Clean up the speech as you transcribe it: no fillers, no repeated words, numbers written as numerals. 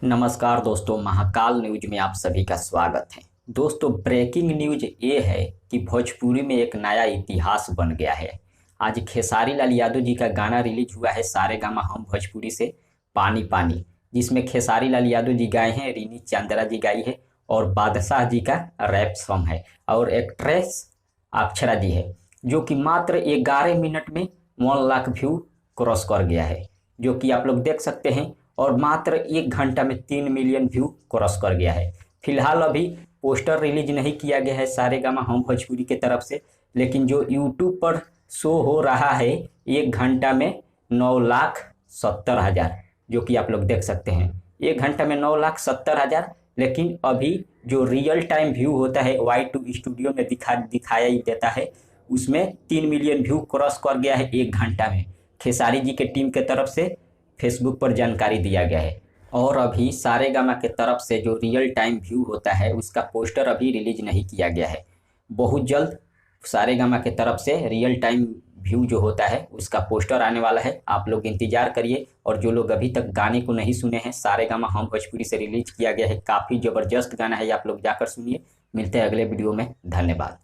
नमस्कार दोस्तों, महाकाल न्यूज में आप सभी का स्वागत है। दोस्तों, ब्रेकिंग न्यूज ये है कि भोजपुरी में एक नया इतिहास बन गया है। आज खेसारी लाल यादव जी का गाना रिलीज हुआ है सारेगामा हम भोजपुरी से, पानी पानी, जिसमें खेसारी लाल यादव जी गाए हैं, रीनी चंद्रा जी गाई है और बादशाह जी का रैप सॉन्ग है और एक्ट्रेस अक्षरा जी है, जो कि मात्र 11 मिनट में 1 लाख व्यू क्रॉस कर गया है, जो कि आप लोग देख सकते हैं। और मात्र 1 घंटा में 3 मिलियन व्यू क्रॉस कर गया है। फिलहाल अभी पोस्टर रिलीज नहीं किया गया है सारेगामा हम भोजपुरी की तरफ से, लेकिन जो यूट्यूब पर शो हो रहा है 1 घंटा में 9,70,000, जो कि आप लोग देख सकते हैं 1 घंटा में 9,70,000। लेकिन अभी जो रियल टाइम व्यू होता है Y2 स्टूडियो में दिखाया ही देता है, उसमें 3 मिलियन व्यू क्रॉस कर गया है 1 घंटा में। खेसारी जी के टीम के तरफ से फेसबुक पर जानकारी दिया गया है। और अभी सारेगामा के तरफ से जो रियल टाइम व्यू होता है उसका पोस्टर अभी रिलीज नहीं किया गया है। बहुत जल्द सारेगामा के तरफ से रियल टाइम व्यू जो होता है उसका पोस्टर आने वाला है, आप लोग इंतजार करिए। और जो लोग अभी तक गाने को नहीं सुने हैं, सारेगामा हम भोजपुरी से रिलीज किया गया है, काफ़ी ज़बरदस्त गाना है, आप लोग जाकर सुनिए। मिलते हैं अगले वीडियो में, धन्यवाद।